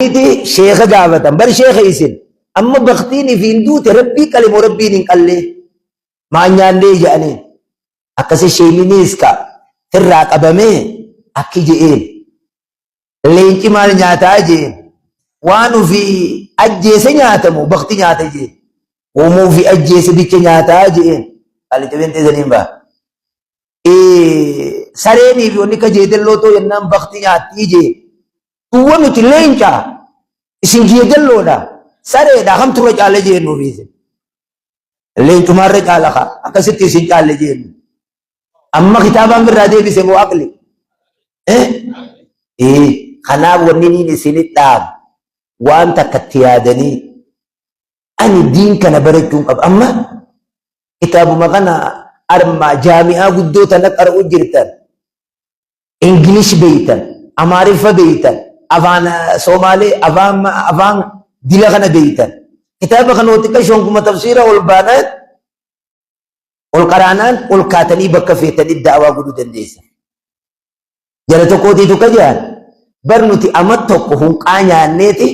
إيدي شيخ قابة بل شيخ إيسن أما بختيني في ندوت ربي كلمة ربي نقال لي ما نيان لي جانين أكسي شيء نيسكا تراك أبامي أكي جئين لينكي مال نياتا جين وانو في أجيسي نياتمو بختي نياتا جين ومو في أجيسي بيكي نياتا جين قال تبين تزنين با سريني في ونكا جيدن لوتو ينام بختي نياتي جين Tuwa nuti leenca isin jeedalloodha sareedha kamtu irra caala jennu fiisin leencuma irra caala ka akkasitti isin caala jennu amma kitaabaan birraa deebise moo aqli kanaaf wanni niin isinit dhaabu waan takkatti yaadanii ani diin kana barachuun qaba amma kitaabuma kana arma jaami'aa guddoo tana qara'u jirtan ingilish beeytan amaariffa beeytan أفان سومالي أفان دلغنا بيتن كتاب خنوتك شون كم تفسيره والبانات والقرانان والكاتني بكفيتني الدعوة قدود الناس جلتو كودي تكجان برنوتي أمتوك هم قانيا نيتي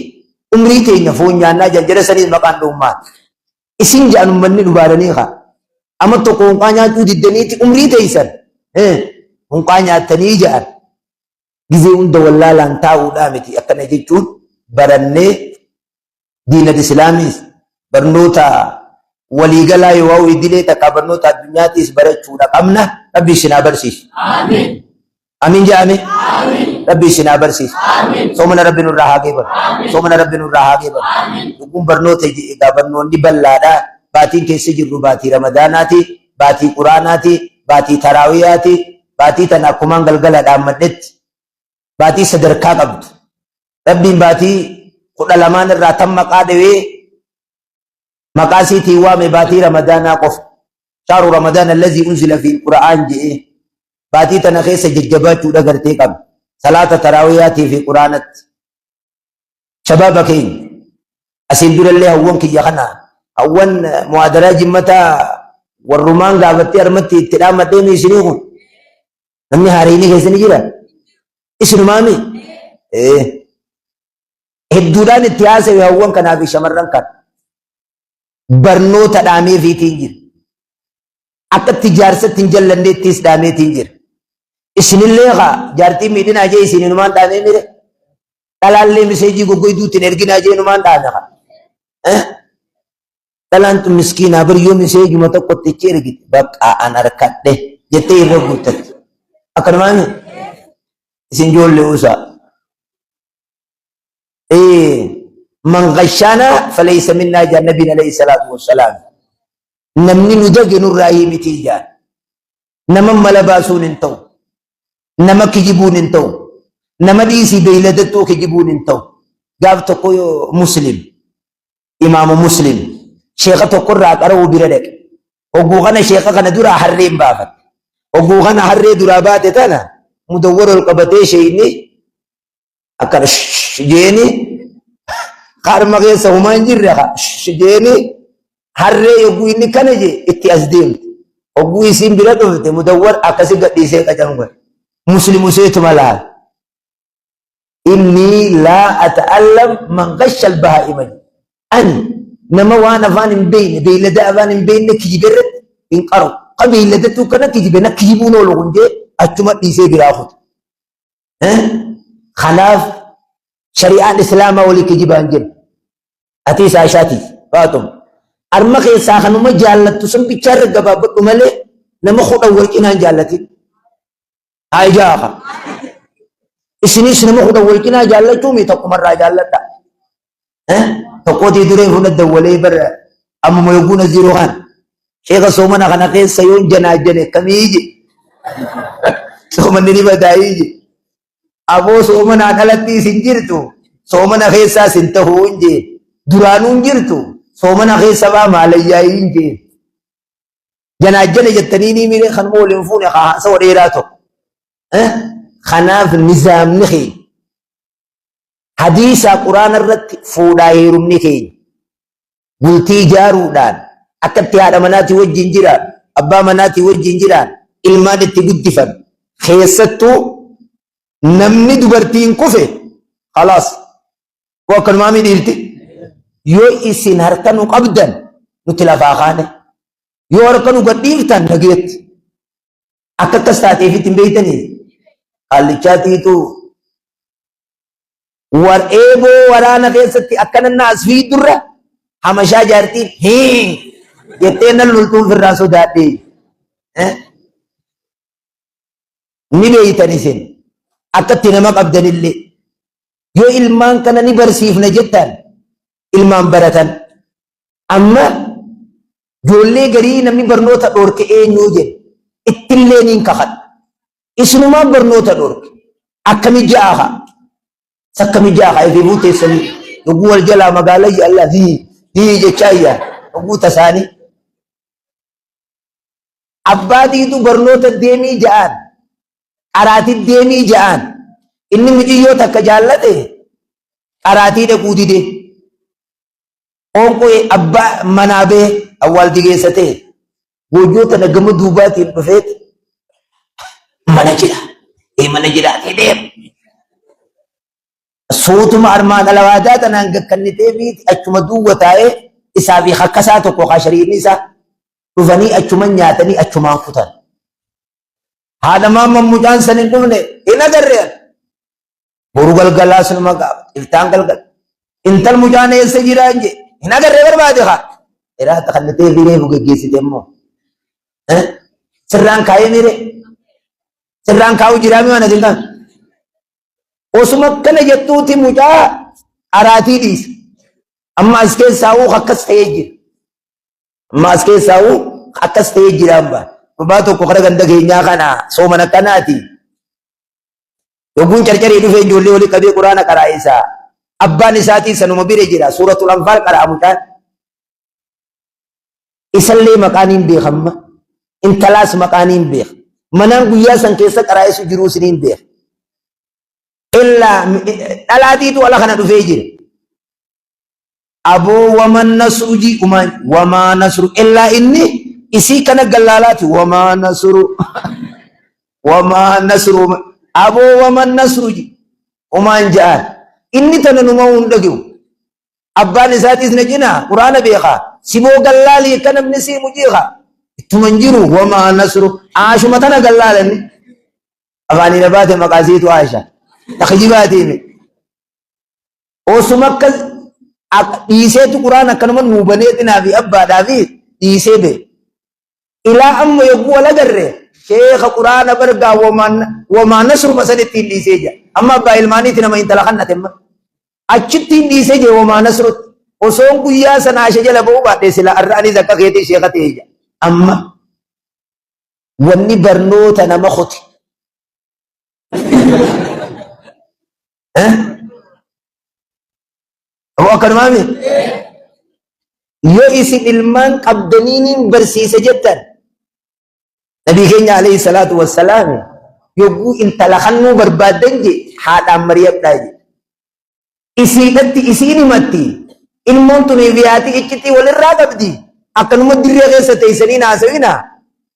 أمريتي نفون يانا جلسني مكان دومات إسين جانو مني نبارنيها أمتوك هم قانيا تودي الدنيتي أمريتي إسان هم قانيا تنيجان gize hunda wallaalaan taa'uudhaa miti akkana jechuun barannee diina islaamis barnoota waliigalaa yoo idilee takka barnoota addunyaatiis barachuudha qabna rabbi isin barsiisu amiin amiin jaame amiin rabbi isin barsiisu amiin soomana rabbi nurraa haa geeban soomana rabbi nurraa haa geeban amiin dhuguun barnoota egaa barnoonni bal'aadha baatiin keessa jirru baatii ramadaanaati baatii quraanaati baatii taraawiyaati baatii tan akkumaan galgala dhaammadhetti باتي صدركا قبض ربي باتي قد لمان الراتم مقادوي مقاسي تيوام باتي رمضان قف شهر رمضان الذي أنزل في القرآن جئ باتي تنخيس ججبات ودقرتي قبض صلاة تراوياتي في قرآنت شبابكين أسندر الله هون كي يخنا هون معادرة جمتا والرومان قابتي أرمتي اتلام ديمي سنيخون نمي هاريني كيسني جرا اسم مامي هدودان اتياسة ويهوان كنا في شمران كان برنو تدامي في تنجر أكد تجارسة تنجل لندي تيس دامي تنجر اسم الليغا جارتي ميدين آجي اسم نمان دامي ميرے تلال لي مسيجي کو کوئی دو تنرگين آجي نمان دامي خا تلان تو مسكين آبر يو مسيجي مطا قد تچير گی بقى آنا رکھت دے جتے ربوتت اکرمانی سنجول لوسا من غشانا فليس منا جاء النبي عليه الصلاة والسلام نمني ندق نرأي متيجان نمم ملباسون انتو نما كجبون انتو نما ديسي بيلدتو كجبون انتو قابتو قوي مسلم إمام مسلم شيخة قرى قروا بردك وقوغنا شيخة ندورا حرين بافت وقوغنا حرين درابات تانا مدور القبطي شيني أكر شجيني خارم غير سومان جرّها شجيني هرّي يقوي إني كنجي اتيازدين يقوي سين بلادو في مدور أكسي قدي سيك أجنبه مسلم سيت ملال إني لا أتألم من غش البهائم أن نما وانا فان بين لدى فان بين كجبرت إن قرب قبيل لدى تو كنا كجبنا كجبونو لغنجي أتمت ديسي براخد خلاف شريعة الإسلام ولي كجبان جن أتيس عشاتي فاتم أرمخي ساخنو ما جالت تسم بيشار قبابت أمالي نما خود أول كنان جالتي هاي جاخا إسنيس نما خود أول كنان جالتو مي تقو مرة جالتا تقو دي دورين هنا الدولي بر أما ما يقون الزيروغان شيخ سومنا خنقين سيون جناجنة كميجي soomana ni badaayi aboo soomana dhalatti sin jirtu soomana keessa sin tahuu inje duraanuu jirtu soomana keessa ba maalayyaa inje janaajana jettanii ni mire kan moolin fuune haasa wadeeraa tokko kanaaf nizaamni keenya hadiisa quraana irratti fuudhaa heerumni keenya bultii ijaaruudhaan akkatti haadha manaatii wajjin jiraan abbaa manaatii wajjin jiraan ilmaan itti guddifan keessattuu namni dubartiin kufe khalaas وكان ما مديرتي يو إسين هركنو قبدا نتلافا خانه يو هركنو قديرتان نجيت أكتر ساتي في تنبيتني قال لي تو ور إيبو ورانا كيستي أكن الناس في درة همشا جارتي هي يتنا لولتون في الراسو داتي نبيتني سين أكتر نمك أبدا اللي يو إلمان كان نبرسيف نجتان إلمان برتان أما جولي غري نمي برنوتا دورك إيه نوجد اتلينين كخد اسمه ما برنوتا دورك أكمي جاها سكمي جاها في بوتي سني يقول الجلا مقالي الله هي جاية يقول تساني أبادي تو برنوتا ديمي جان أراتي ديمي جان إني مجيو تكجالته أراتي دي كودي دي أونكو أبا منابه أول دي سته وجوتا نجم دوباتي بفيت منجلا منجلا تديم صوت مارمان الوادات أنا كنتي بيت أشوم دوبتاي إسابي خكساتو كوخاشرين إسا رفني أشومن ياتني أشومان كتان هذا ما ممجان سنين دمني إنا دريان بورغل غلاس المقاب التانغل انتل مجان يسجيرانجي إنا دريان بعد خا إرا تخلتي ليه بوجي جيسي دمو سران كاي ميري سران كاو جرامي وانا دلان وسمك كنا جتوتي مجا أراتي ديس أما اسكي ساو خكس تيجي أما اسكي ساو خكس تيجي رامبا بباتو كوكرا غندق هنيا خانا سومنا كناتي يقول چرچري دفه جولي ولي كبي قرآن قرائسا أبا نساتي سنو مبيري جرا سورة الأنفال قرأمتان إسالي مقانين بيخم انتلاس مقانين بيخ منان قويا سنكيسا قرائسو جروسنين بيخ إلا ألاتي تو الله خنا دفه جرا أبو ومن نسوجي وما نسر إلا إني إسي كان قلالات وما نسر وما نسر أبو ومن نسرجي وما جاء إني تننما وندقيو أبا نساتيس نجنا قرآن بيخا سيبو قلالي كان منسي مجيخا تمنجرو وما نسر عاشو متنا قلالني أغاني نبات مقاسيت عاشا تخجيباتي وسمك إيسيت قرآن كنمن مبنيتنا في أبا دافيد إيسيبه إلى أم يقول لقره شيخ قرآن برقا وما نصر مسألة تندي سيجا أما با إلماني تنما انتلقنا تم أجد تندي سيجا وما نصر وصون قيا سناشا جل بو باتي سلا الراني زكا غيتي شيخ تيجا أما وني برنو تنما خطي هو أكرمامي يو إسي إلمان قبدنين برسيس جدا نبي كينيا عليه الصلاة والسلام يقول إن تلخنو بربادنجي حالا مريم داجي إسيني متي إن مونتو نبياتي إكتي وللرادب دي أكن مدرية غيسة تيسنين آسوينا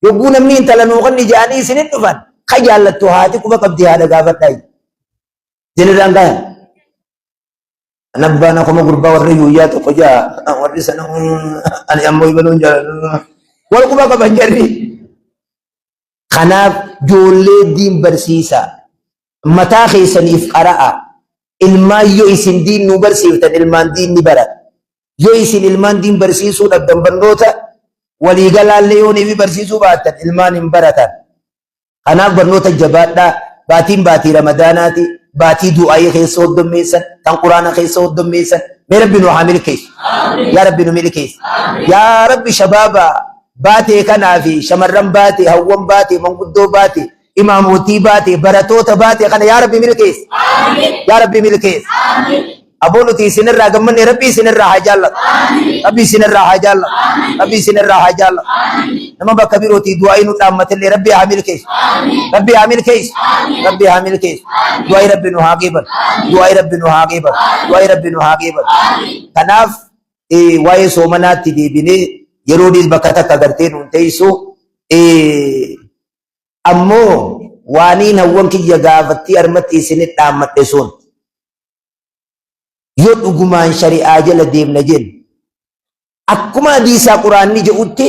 يقول نمني إن تلنوغن نجاني إسيني نفن خيالتو هاتي كما قبدي هذا قابت داجي جنران داجي نبانا كما قربا وريويات وقجا ورسنا أنا أمو يبنون جال والقبا قبنجري خناف جولي دين برسيسا متا خيسنيف قراء ilmaan yoo isin diin nu barsiiftan ilmaan diin ni barat yoo isin ilmaan diin barsiisuu dhabdan barnoota waliigalaallee yoo ni barsiisuu baattan ilmaan hin baratan kanaaf barnoota jabaadhaa baatiin baatii ramadaanaati baatii du'aayii keessa hoddommeessan tan quraana keessa hoddommeessan mee rabbi nu haa milkeessu yaa rabbi nu milkeessu yaa rabbi shabaaba baatee kanaafi shamarran baatee hawwan baatee manguddoo baatee imaamotii baatee baratoota baatee kana yaa rabbi milkeessu yaa rabbi milkeessu aboluti isinirraa gammanne rabbi isinirraa haa jaallatu rabbi isinirraa haa jaallatu rabbi isinirraa haa jaallatu nama bakka birootii du'aa'ii nu dhaammatillee rabbi haa milkeessu rabbi haa milkeessu rabbi haa milkeessu du'aa'ii rabbi nu haa geebal du'aa'ii rabbi nu haa geebal du'aa'ii rabbi nu haa geebal kanaaf waa'ee soomanaatti deebinee yeroo dhiis bakka takka gartee nuun teessu ammoo waaniin hawwan kiyya gaafattii armatti isinit dhaammadhe sun yoo dhugumaan shari'aa jala deemna jenna akkuma hadiisaa quraanni jedhutti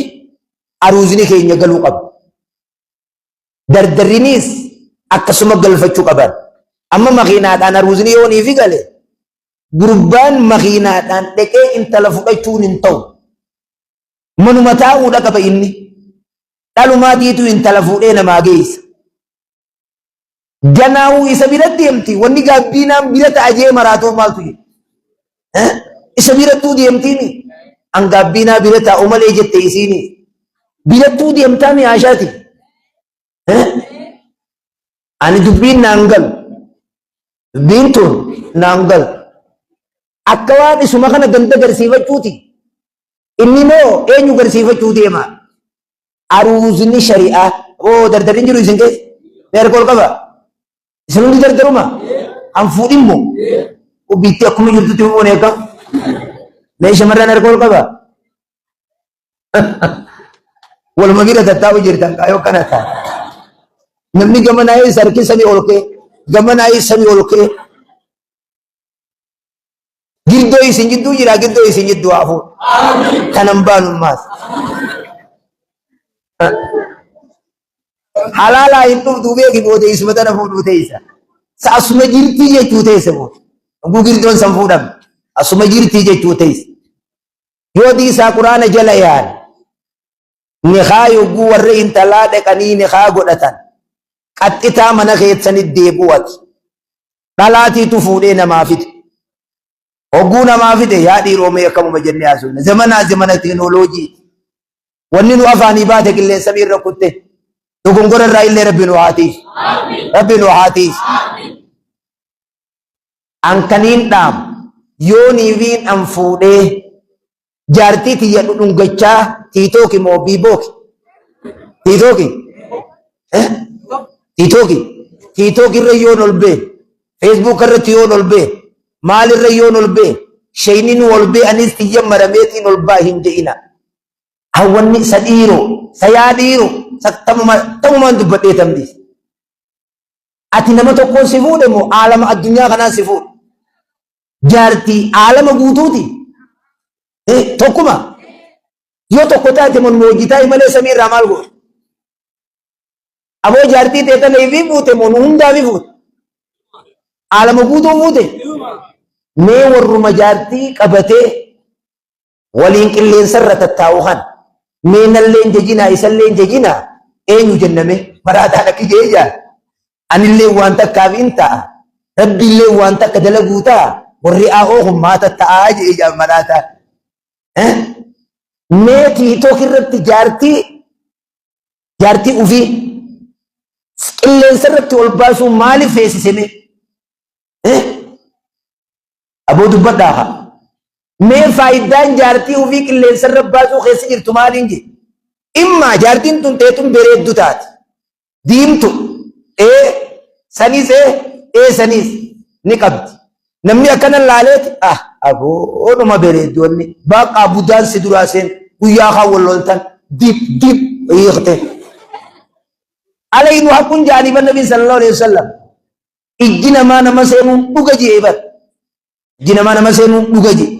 aruuzni keenya galuu qaba. Dardarrinis akkasuma galfachuu qaban. Amma makiinaadhaan aruuzni yoo niifi gale gurbaan makiinaadhaan dhaqee intala fudhachuun hin ta'u. Manuma taa'uudha qaba inni. Dhalumaatiitu intala fuudhee namaa geessa. Ganaawuu isa bira deemti wanni gaabbinaan bira ta'ajee maraatoo maaltu jedhu. Isa birattuu deemtiini. An gaabbinaa bira taa'u malee jette isiini. Birattuu deemtaa mi'aashaati. Ani dubbiin naan galu. Dubbiin tun naan galu. Akka waan isuma kana ganda garsiifachuuti. Inni moo eenyu garsiifachuu deema? Aruuzni shari'aa. Oo dardarri jiru isin keessa. Meerkool qaba. Isin hundi dardaruma. An fuudhimmoo. Ubbiitti akkuma jirtutti immoo neeqa. Mee shamarran meerkool qaba. Waluma bira tattaa'u jirtan kaayoo kana ta'a. Namni gama naayee sarki samii ol kee. Gama naayee samii ol kee. Giddoo isin jidduu jira giddoo isin jidduu hafuun. Kanan baanummaas. Halaalaa hin dhuftuu beeki booda isuma tana fuudhuu teessa. Asuma jirtii jechuu teessa booda. Dhuguu girdoon san fuudhame. Asuma jirtii jechuu teessa. Yoo diisaa quraana jala yaad. Niqaa yogguu warri intalaa dhaqanii niqaa godhatan. Qaxxitaa mana keessanit deebu'ati. Dhalaatiitu fuudhee namaa fide. Hogguu namaa fide yaa dhiiroomee akkamuma jennee haasofne. Zamana teekinooloojii. Wanni nu afaanii baate qilleensa miirra kutte. Dogongora irraa illee Rabbi nu haatiif. Rabbi nu haatiif. An kaniin dhaam yoo niiviin an fuudhee jaartii tiyya dhudhungachaa tiitooki moo biibooki? Tiitooki? Tiitooki? Tiitooki irra yoon ol bee. Feesbuuk irratti yoon ol bee. Maalirra yoon ol bee. Shayniin ol bee anis tiyya marameetiin ol baa hin je'ina. Hawwanni sa dhiiroo, sa yaa dhiiroo, tamumaan dubbadhee tamdiis. Ati nama tokkoon si fuudhe moo aalama addunyaa kanaan si fuudhe? Jaartii aalama guutuuti. Tokkuma. Yoo tokko taate monmoojii taa'e malee samiirraa maal godhe? Aboo jaartii teetana ifii fuute moo nu hundaa fi fuute? Aalama guutuu fuute? Mee warruma jaartii qabatee waliin qilleensarra tattaa'u kan. Meenalleen jajinaa isalleen jajinaa eenyu jenname maraataa dhaqi jeejaa anillee waan takkaaf hin ta'a rabbiillee waan takka dalaguu ta'a warri aa'oo hummaa tatta'aa jeejaa maraataa mee tiitook irratti jaartii ufii qilleensa irratti ol baasuu maaliif feesiseme aboo dubbadhaa mee faayidaan jaartii ufii qilleensa irra baasuu keessa jirtu maaliin je? Immaa jaartiin tun teetun bareeddu taate. Diimtu. Sanis sanis ni qabdi. Namni akkanan laaleeti aboonuma bareeddu wanni baaqaa buddaan si duraa seen guyyaa kaan wal loltan dib hiiqte. Alaynu hakkun jaaniba nabii sallallahu alaihi wasallam. Ijji namaa nama seenuun dhuga jee bar. Ijji namaa nama seenuun dhuga jee.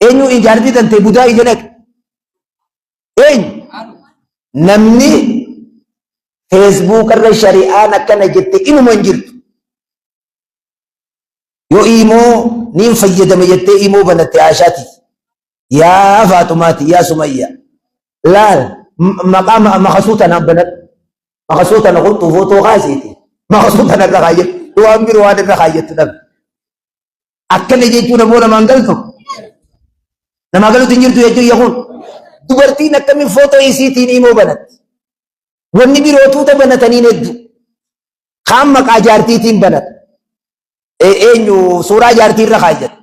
Eenyu ijaartii tante budaa ija naqe? Eenyu? Namni feesbuuk irra shari'aan akkana jette inuma hin jirtu. Yoo imoo niin fayyadame jettee imoo banatte Aashaati. Yaa Faatumaati, yaa Sumayya. Laal maqaa makasuuta naan banadhu. Makasuuta na qulxuu footoo kaasiiti. Makasuuta narra kaayyetu. Waan biroo waan irra kaayyetu dhabe. Akkana jechuun ammoo namaan galtu. Nama galuutti hin jirtu jechuun yakun dubartiin akkamiin footoo isiitiin imoo banatti. Wanni biroo tuuta banataniin hedduu. Kaan maqaa jaartiitiin banata. Eenyu suuraa jaartii irra kaayyate.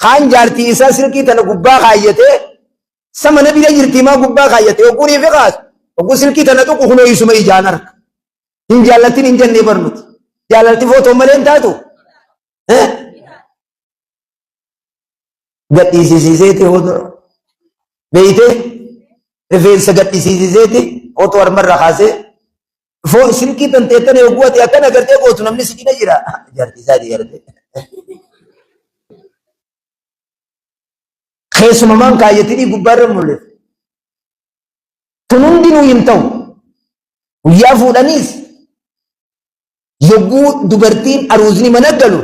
Kaan jaartii isaa silkii tana gubbaa kaayyatee sama na bira jirtii maa gubbaa kaayyate yogguu niifi kaasu. Yogguu silkii tana tuqu kunoo isuma ijaan harka. Hin jaallatin hin jennee barnuti. Jaallalti footoo malee hin taatu. Gadhiisisiiseeti hodoro. Beeyte rifeensa gadhiisisiiseeti otoo harmarra kaasee silkii tanteettana yogguu ati akkana agartee gootu namni si cina jira. Jaartii isaati gartee. keessuma maan kaayatanii gubbaarra mul'atu. Tun hundinuu hin ta'u. Guyyaa fuudhaniis yogguu dubartiin aruuzni mana galu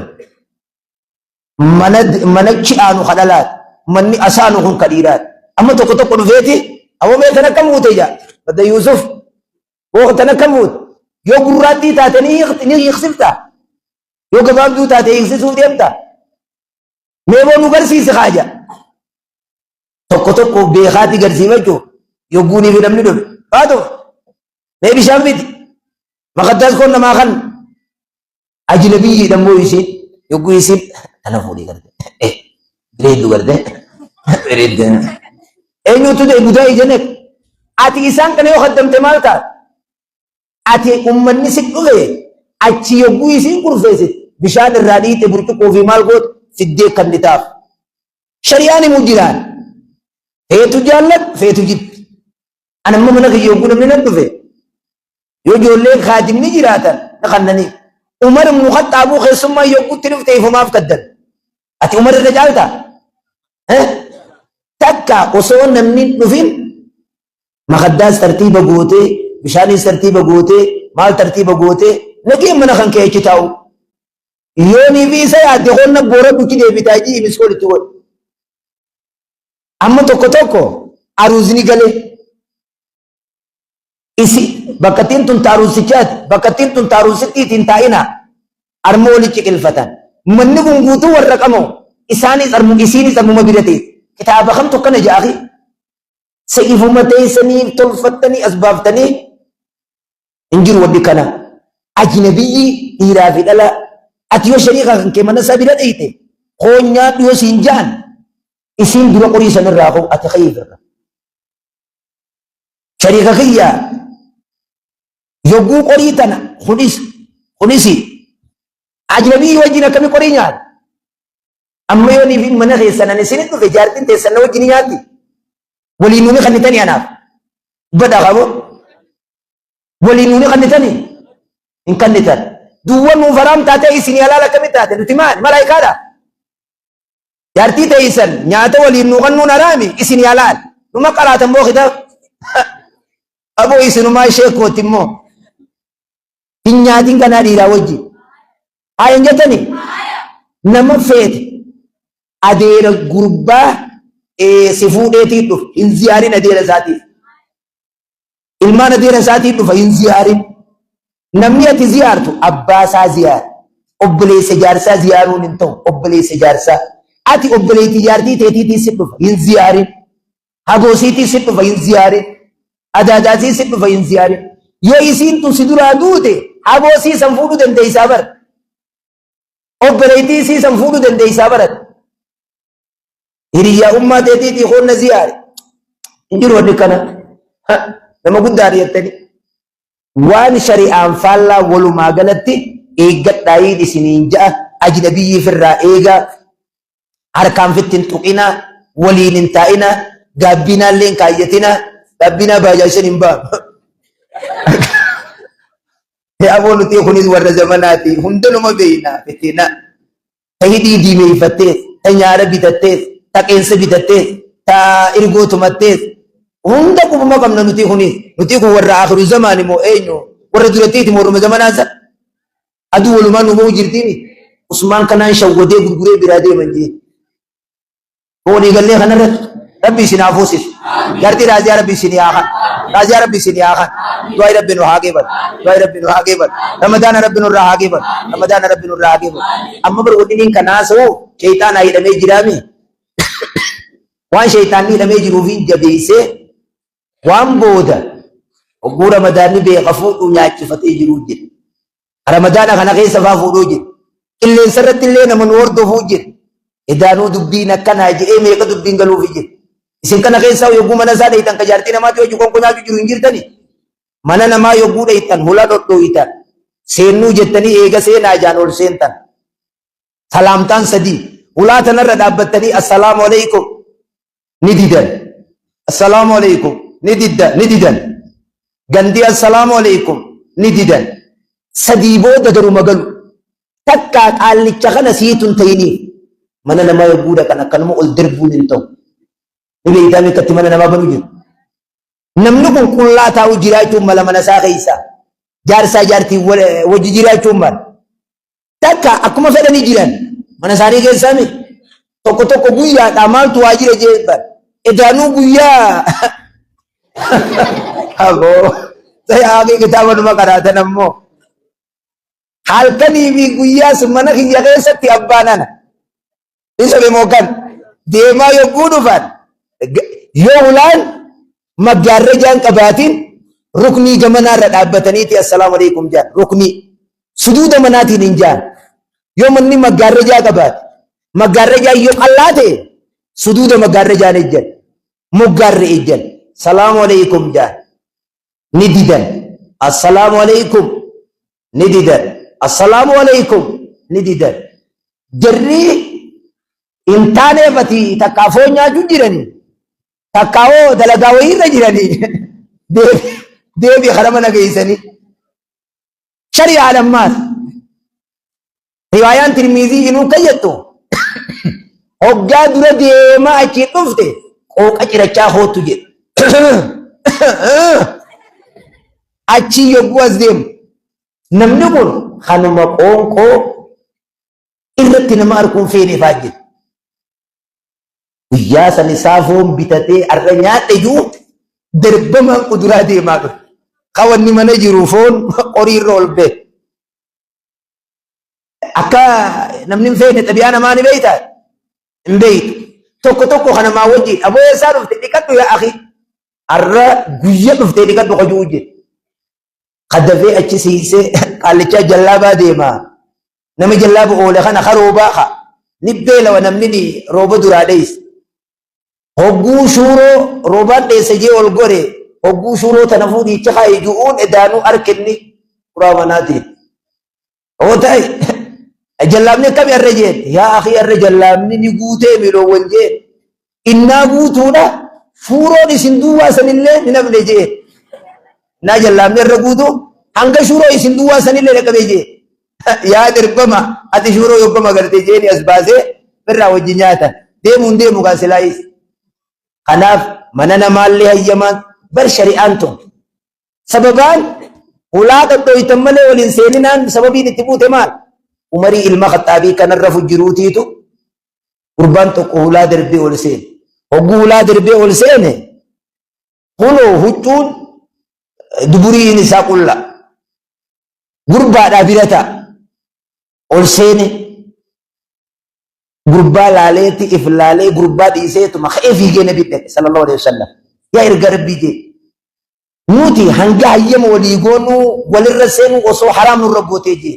mana ci'aanu kadhalaat manni asaanu kun kadhiiraat. Amma tokko tokko dhufeeti awwa mee tana kam muute jaa badda Yuusuf woo tana kam muute yoo gurraattii taate ni hiiksifta yoo gabaabduu taate hiiksisuuf deemta mee boo nu garsiisi kaaja tokko tokko beekaati garsiifachuu yogguu ni fi namni dhufe baatu mee bishaan fiti maqaddaas koon namaa kan ajnabiyyi dhammoo isin yogguu isin tana fuudhii garte bireeddu garte bireeddu eenyutu deebitaa ijanek ati isaan kana yoo kaddamte maal taat ati ummanni si dhufe achi yogguu isin kurfeessit bishaan irraa dhiite burcuqqoo fi maal goot fiddee kan dhitaaf shari'aan himuu jiraan feetu jaallat feetu jibbi anamma mana kiyya yogguu namni nan dhufe yoo ijoolleen kaatimni jiraatan na kannanii Umar ibn Khattab keessummaa yogguutti dhufte ifumaaf kaddan ati Umar irra caaltaa takka osoo namni dhufin maqaddaas tartiiba gootee bishaanis tartiiba gootee maal tartiiba gootee nageen mana kan keechi taa'u yoo ni fi isa yaadde honna boora duki deebitaa jii imis walitti godhu amma tokko tokko aruuzni galee isi bakkattiin tun taaruusichaati bakkattiin tun taaruusittiitiin taa'ina armoo walitti qilfatan manni kun guutuu warra qamoo isiinis armuma biratee kitaaba kam tokkana jaahi sa'ifuma teessanii tolfattanii asbaaftanii hin jiru waddi kana ajnabiyyi dhiiraa fi dhala ati yoo shariika kan kee mana isaa bira dhiite koonyaa dhiyoo siin jaan isiin dura qorii sanirraa koo ati khayifirra shariika kiyyaa yogguu qorii tana kunisi ajnabiyyi wajjin akkami qorii nyaata amma yoo niif mana keessanan isinit dhufe jaartiin teessanna wajjin nyaatti waliin nuuni kannitanii anaaf badha qabo waliin nuuni kannitanii hin kannitan duwwan nuuf haraam taatee isin halaal akkamitti taate nuti maal malaayikaadha jaartii teessan nyaata waliin nuu kannuun haraami isin halaal numa qaraatan boo kitaab aboo isinumaa sheekooti immoo hin nyaatiin kanaa dhiiraa wajjin aayan jettanii nama feete adeera gurbaa si fuudheetii dhufu hin ziyaarin adeera isaatiif ilmaan adeera isaatiif dhufa hin ziyaarin namni ati ziyaartu abbaa isaa ziyaar obboleessa jaarsaa ziyaaruun hin ta'u obboleessa jaarsaa ati obboleettii jaartii teetiitii si dhufa hin ziyaarin hagoosiitii si dhufa hin ziyaarin adaadaasii si dhufa hin ziyaarin yoo isiin tun si duraa duute hagoosii san fuudhuu dandeessaa bara obboleettii isii san fuudhuu dandeessaa bara hiriyaa ummaa teetiitii hoonna ziyaare hin jiru waddi kana nama guddaa dhiyattanii waan shari'aan faallaa walumaa galatti eeggadhaayiin isiniin ja'a ajnabiyyi firraa eegaa harkaan fittin tuqinaa waliin hin taa'inaa gaabbinaallee hin kaayyatinaa gaabbinaa baajaasan hin baanu aboo nuti kunis warra zamanaati hundanuma beeynaa fittinaa ta hidhii diimeeyfattees ta nyaara bitattees ta qeensa bitattees ta irgoo tumattees hunda qubuma qabna nuti kun warra akhiru zamaan immoo eenyu warra durattiiti moo warruma zamanaasa aduu walumaa nu ba'u jirtiini usmaan kanaan shawwadee gurguree biraa deeman jee walii gallee kanarratti rabbi isin haa fuusisu gartii raaziyaa rabbi isin haa kan raaziyaa rabbi isin haa kan du'aa rabbi nu haa geeban du'aa rabbi nu haa geeban ramadaana rabbi nurraa haa geeban ramadaana rabbi nurraa haa geeban amma bar wadiniin kanaasoo shayxaanaa hidhamee jiraami waan shayxaanni hidhamee jiruufi jabeessee waan booda ogguu ramadaanni beeqa fuudhuu nyaachifatee jiruu jira ramadaana kana keessa faa fuudhuu jira qilleensa irratti illee nama nu hordofuu jira edaanuu dubbiin akkanaa jedhee meeqa dubbiin galuufi jira isin kana keessaa yogguu mana isaa dheeytan ka jaartii namaatti hojii konkolaatuu jiru hin jirtani mana namaa yogguu dheeytan hula dhodhooyitan seennuu jettanii eega seenaa ijaan ol seentan salaamtaan sadii hulaa tanarra dhaabbattanii assalaamu alaikum ni didan assalaamu alaikum ni didan gandii assalaamu alaikum ni didan sadii booda garuma galu takkaa qaallicha kana siitun ta'iniif mana namaa yogguu dhaqan akkanuma ol darbuun hin ta'u Ibe itami katimana nama banu jiru. Namni kun qullaa taa'u jiraachuun mala mana isaa keessa. Jaarsaa jaartii wajji jiraachuun mala. Takka akkuma fedhanii jiran mana isaanii keessaa mi tokko tokko guyyaadhaa maaltu waa jira jeeban. Edaanuu guyyaa aboo sayyaaqii kitaaba numa qaraatan ammoo halkanii fi guyyaas mana kiyya keessatti abbaan ana isa beemokan deemaa yogguu dhufan yoo ulaan maggaarrajaan qabaatiin ruknii gamanaarra dhaabbataniiti assalaamu alaikum jaan ruknii suduuda manaatiin hin jaan yoo manni maggaarrajaa qabaate maggaarrajaa yoo qallaa ta'e suduuda maggaarrajaan ejjan moggaarre ejjan salaamu alaikum jaan ni didan assalaamu alaikum ni didan assalamu alaikum ni didan jarri intaaneefati takkaafoo nyaachuu jiranii takkaawoo dalagaa wayiirra jiranii deebii kana mana geessanii shari'aa lammaas riwaayaan tirmiizii inuu kayyattu hoggaa dura deemaa achi dhufte qooqa cirachaa hoottu jedhe achi yogguu as deemu namni kun kanuma qoonqoo irratti nama arguun feeneefaa jedhe guyyaa san isaa foon bitatee arra nyaadhe iyyuu darbamaan kuduraa deemaa dhufe qawanni mana jiru foon qoriirra ol bee akka namni hin feene xabiyaa namaa ni beeytaa hin beeytu tokko tokko kanamaa wajjin aboo eessaa dhufte dhiqadhu yaa akhi arra guyya dhufte dhiqadhu qajuu jedhe qaddafee achi siisee qaallichaa jallaabaa deemaa nama jallaaba oole kana karoobaa ka nibbeelawa namni rooba duraa dheeyse hogguu shuuroo roobaan dheesse jee ol gore hogguu shuuroo tana fuudhicha kaayi ju'uun edaanuu arkenni kuraa manaatiin oo ta'e jallaabni akkami arra jeen yaa akhi arra jallaabni ni guutee miloowwan jeen innaa guutuudha shuuroon isin duwwaa sanillee ni nafne jeen naa jallaabni arra guutuu hanga shuuroo isin duwwaa sanillee dhaqabee jeen yaa dirbama ati shuuroo yoggama gartee jeeni as baasee birraa wajji nyaata deemuun deemu kaasilaayis kanaaf mana namaallee hayyamaan bar shari'aan tun sababaan ulaa qaddoytan malee waliin seeninaan sababiin itti buute maal umarii ilma khaxaabii kanarra fujjiruutiitu gurbaan tokko ulaa darbee ol seene hogguu ulaa darbee ol seene kunoo huccuun duburiin isaa qulla gurbaadhaa birata ol seene gurbaa laaleetti if laalee gurbaa dhiiseetuma ka'ee fiigee nabi dhaqe sallallahu alaihi wasallam yaa erga rabbii jee nuti hanga hayyama walii goonuu walirra seenuu osoo haraam nurra gootee jee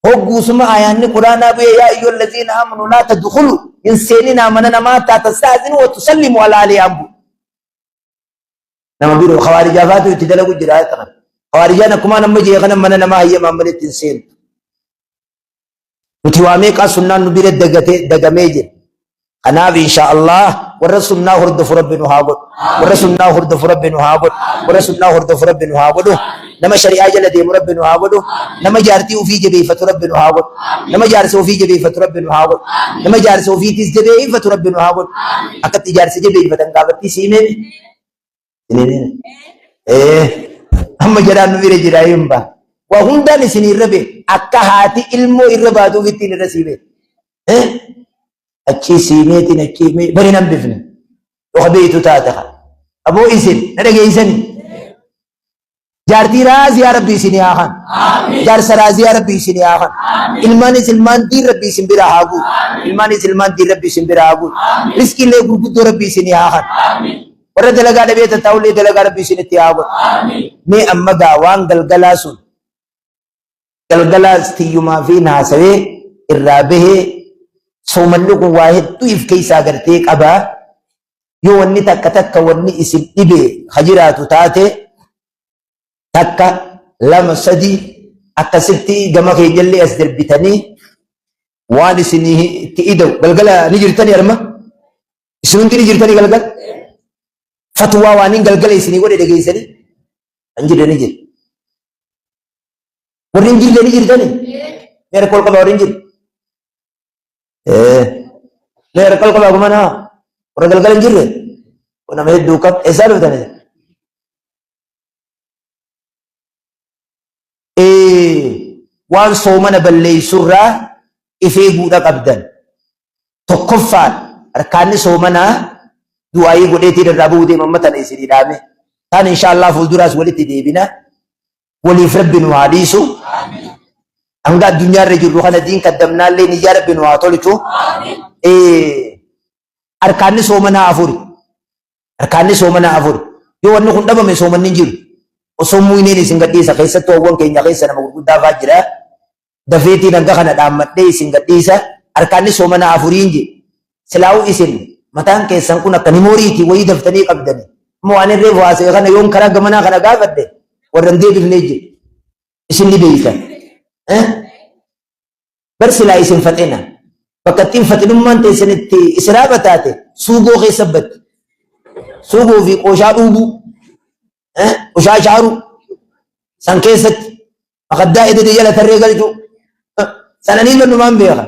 hogguusuma ayaanni quraanaa bu'e yaa ayyuhal ladhiina aamanuu laa tadkhuluu hin seeninaa mana namaa taatastaa'zinuu wa tusallimuu alaa aliyaan bu nama biroo khawaarijaa faatu itti dalagu jira ayatan khawaarijaan akkuma nama jee kana mana namaa hayyamaan malee ittiin seenu nuti waa meeqaa sunnaan nu bira dagamee jira kanaaf insha Allah warra sunnaa hordofu rabbi nu haa godhu warra sunnaa hordofu rabbi nu haa godhu warra sunnaa hordofu rabbi nu haa godhu nama shari'aa jala deemu rabbi nu haa godhu nama jaartii ofii jabeeffatu rabbi nu haa godhu nama jaarsa ofii jabeeffatu rabbi nu haa godhu nama jaarsa ofiitis jabeeffatu rabbi nu haa godhu akkatti jaarsa jabeeffatan gaafattii siimee amma jedhaan nu bira jiraa hin baa waa hundaan isin irra bee akka haati ilmoo irra baatuuf ittiin irra siibee achi siimeetiin achi bari nan bifne dhoka beeytu taate kan aboo isin na dhageeysani jaartii raazii yaa rabbi isin yaa kan jaarsa raazii yaa rabbi isin yaa kan ilmaanis ilmaan diin rabbi isin bira haa guutu ilmaanis ilmaan diin rabbi isin bira haa guutu riskiillee gurguddoo rabbi isin yaa kan warra dalagaa dhabee tattaa'ullee dalagaa rabbi isinitti haa godhu mee amma gaa waan galgalaa sun galgalaas tiyyumaa fi naasawee irraa bahee soomanni kun waa hedduu if keessaa gartee qabaa yoo wanni takka takka wanni isin dhibee hajiraatu taate takka lama sadii akkasitti gama keenyallee as darbitanii waan isin itti ida'u galgala ni jirtanii arma isin hundi ni jirtanii galgala fatwaa waan hin galgala isinii godhe dhageessanii an jirre ni jira warri hin jirre ni jirtanii meera kolqaba warri hin jirre meera kolqaba kumana warra galgala hin jirre nama hedduu qab eessaa dhuftani waan soomana balleeysurraa ifee guudha qabdan tokkoffaan harkaanni soomanaa du'aayii godheetii irraa bu'uu deeman matana isinii dhaame taan inshaallah fuulduraas walitti deebina waliif rabbi nu haa dhiisu hanga addunyaarra jirru kana diin kaddamnaallee niyyaa rabbi nu haa tolchu harkaanni soomanaa afuri harkaanni soomanaa afuri yoo wanni kun dhabame soomanni hin jiru osoo muyneen isin gadhiisa keessattuu hawwan keenya keessa nama gurguddaa faa jira dafeetiin hanga kana dhaammadhee isin gadhiisa harkaanni soomanaa afuriin je silaa'u isin mataan keessan kun akka nimoriitii wayii daftanii qabdani moo waan irree waasee kana yoon karaa gamanaa kana gaafadhe warran deebifnee je isin ni beeytan bar silaa isin faxina bakka ittiin faxinummaan teessanitti israaba taate suugoo keessa batti suugoo fi qooshaa dhuuguu qoshaa shaaru san keessatti makaddaa edede jala tarree galchu sananii lannumaan beeka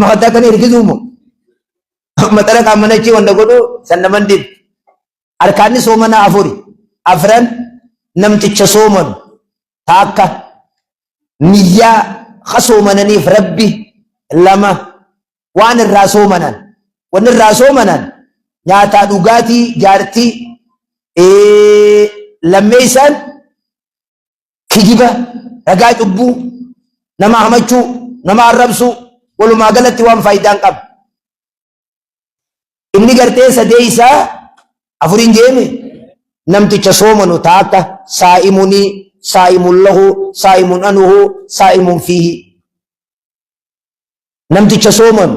makaddaa kana hirkisuumo maxara qaamanachii wanda godhu san naman dib harkaanni soomanaa afuri afran namticha soomanu taakka niyyaa ka soomananiif rabbi lama waan irraa soomanan wanni irraa soomanan nyaataa dhugaatii jaartii lammeeysan kijiba ragaa cubbuu nama hamachuu nama arrabsuu walumaa galatti waan faayidaan qabu inni gartee sadeeysaa afurin jeeme namticha soomanu taaka saa'imunii saa'imun lahu saa'imun anuhu saa'imun fiihi namticha soomanu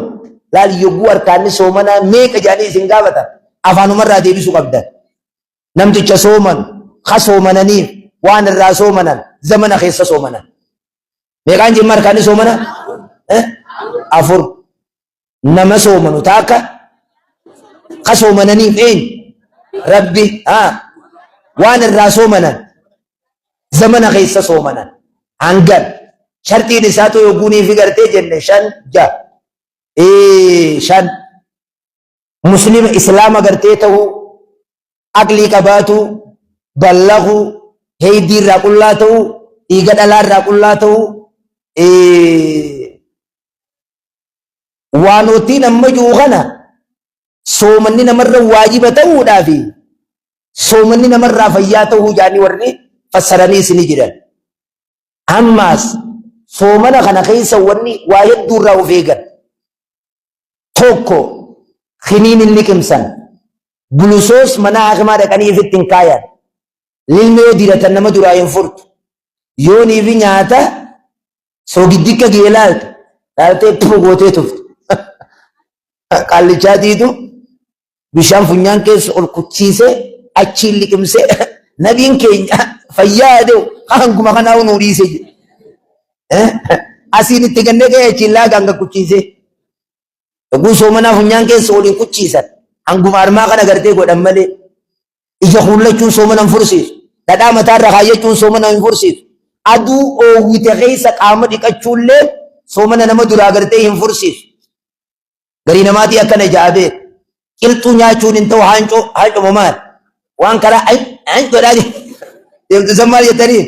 laal yogguu harkaanni soomanaa meeqa jaanii isin gaafata afaanumarraa deebisuu qabdan namticha sooman ka soomananiif waan irraa soomanan zamana keessa soomanan meeqaan jemma harkaanni soomana afur nama soomanu taaka ka soomananiif eenyu rabbi waan irraa soomanan zamana keessa soomanan hangan shartiin isaatu yogguunii fi gartee jenne shan shan muslima islaama gartee ta'uu aqlii qabaatu ballaqu heydii irraa qullaa ta'uu dhiiga dhalaa irraa qullaa ta'uu waanootiin amma jiru kana soomanni namarra waajiba ta'uudhaafi soomanni namarraa fayyaa ta'uu jaanii warri fassaranii isini jiran ammaas soomana kana keessa wanni waa hedduu irraa of eegan tokko kiniin hin liqimsan gulusoos mana hakimaa dhaqanii ifitti hin kaayan lilma yoo diratan nama duraa hin furtu yoonii fi nyaata soogiddikka geelaaltu laaltee itti gootee tuftu qaallichaatiitu bishaan funyaan keessa ol kuchiisee achiin liqimsee nabiin keenya fayyaa adeemu hanguma kanaa nuu dhiise asiin itti gannee ga'ee achiin laagaan ga kuchiisee yogguu soomanaa funyaan keessa oliin kuchiisan hanguma armaa kana gartee godhan malee ija kuullachuun soomana hin fursiisu dhadhaa mataarra kaayyachuun soomana hin fursiisu aduu oowwite keessa qaama dhiqachuullee soomana nama duraa gartee hin fursiisu garii namaatii akkana jaabee qilxuu nyaachuun hin ta'u haancoma maal waan karaa godhaa deemtu san maal jettanii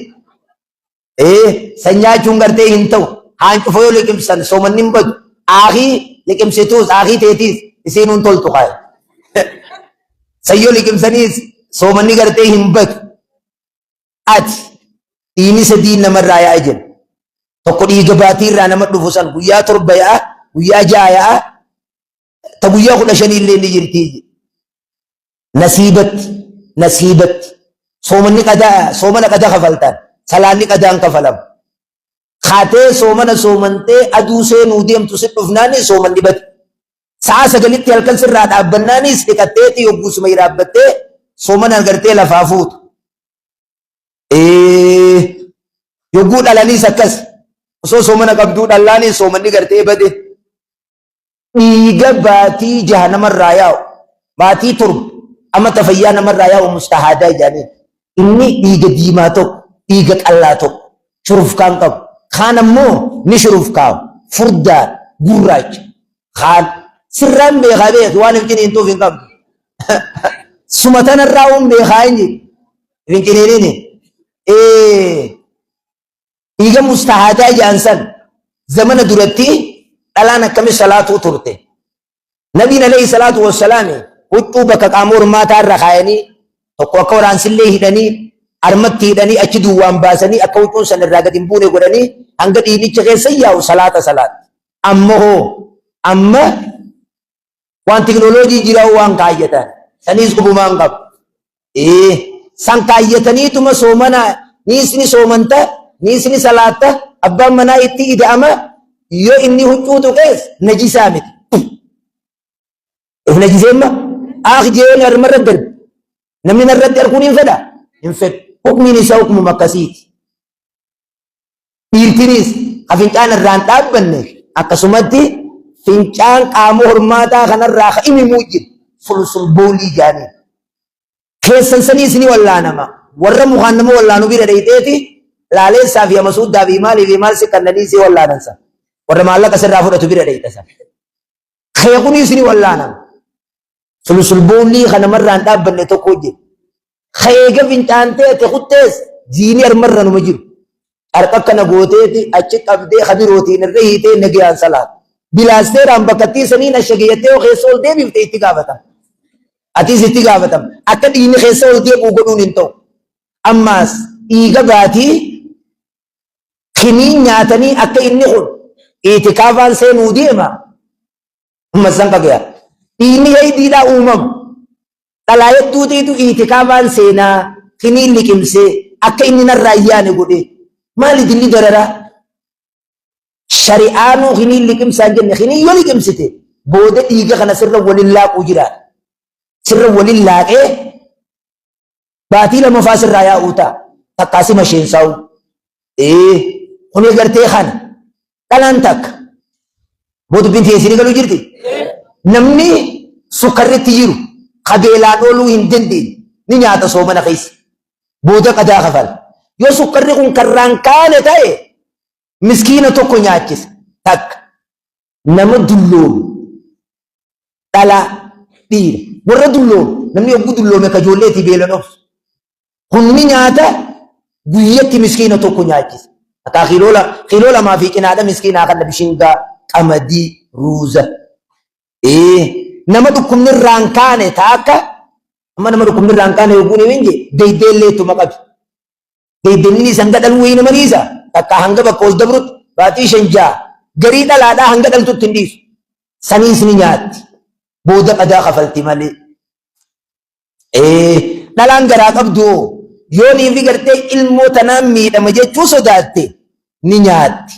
san nyaachuun gartee hin ta'u haancufoo yoo liqimsan soomanni hin badu aakii liqimsituus aakii teetiis isiin hin toltu kaaya sayyoo liqimsaniis soomanni gartee hin badu ati dhiini sadiin namarraa yaa'a jedhu tokko dhiiga baatii irraa nama dhufu san guyyaa torba yaa'a guyyaa ja'a yaa'a ta guyyaa 15 illee ni jirti nasiibatti soomana qadaa kafaltan salaanni qadaan kafalamu kaatee soomana soomantee aduu seenuu deemtu si dhufnaani soomanni bade sa'a 9tti halkan sirraa dhaabbannaanis dhiqatteeti yogguusuma dhaabbattee soomana gartee lafaa fuutu yogguu dhalaniis akkas osoo soomana qabduu dhallaanis soomanni gartee bade dhiiga baatii jaha namarraa yaa'u baatii torba amata fayyaa namarraa yaa'u mustahaadaa jedhanii inni dhiiga diimaa tokko dhiiga qallaa tokko shurufkaan qabu kaan ammoo ni shurufkaa'u furdaa gurraacha kaan sirraan beekaa beeku waan hin jiniintuuf hin qabdu sumatan raum behaini rinkinini iga mustahada jansan zaman durati alana kami salatu turte nabi alayhi salatu wassalam hutu baka kamur mata rakhayani tokko koran sille hidani armatti hidani achi duwan basani akawtun san ragatin bune godani hanga dini chege sayyaw salata salat amma wan teknologi jiraw wan kayatan sanis kubuman qab san kayatani tuma somana nisni somanta nisni salata abba mana itti idama yo inni hututu kes najisamit najisema jeen armarad darb namni arrad arkun infada infed hukmi ni sawkum makasit irtinis afincan arran dabbanne akasumatti fincan qamu hormata kanarra imi mujib fulsul boli jani kesan sani sini wallanama warra muhannama wallanu bira deiteti lale safiya masud dabi mali bi mal sikannani si wallanansa warra malaka sirra fudatu bira deitasa khayquni sini wallanama fulsul boli kana marran dabbanne tokkoje khayga finchante te khuttes jini armarra no majir arqa kana goteti achi qabde khabiroti nirrehite nagiyan salat bilaster ambakati sani na shagiyate o khesol de bifte itigabata atis itigabatam akka dini khesol de bu godun into ammas iga gati khini nyatani akka inni khud itikavan se nudima masan ka gaya ini ay dila umam talayat tuti itu itikavan sena khini likimse akka inni narayane gode mali dilli darara syari'anu khini likimsa jenne khini yoli kimsite bode iga kana sirra walillah ujira sirra walillah batila mafasir raya uta takasi mashin saw kuni garte khan kalantak bodu binti esiri galu jirti namni sukarriti jiru qabela dolu hindindi ni nyaata so mana khis boda qada khafal yo sukarri kun karran kane tae miskina tokko nyaachis tak nama dullo dala dir warra dullo namni oggu dullo me ka jolleti belano kunni nyaata guyyatti miskina tokko nyaachis ata khilola ma fi qinaada miskina kan bishinga qamadi ruza nama dukumni rankane taaka amma nama dukumni rankane yoguni winje deydelle to maqab deydenni sangadal wayna marisa takka hanga bakos dabrut bati shanja gari dalada hanga dal tutindis sanis ni nyaati boda qada khafalti mali dalan gara qabdu yoni fi garte ilmo tanammi dama jechu sodatte ni nyaati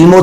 ilmo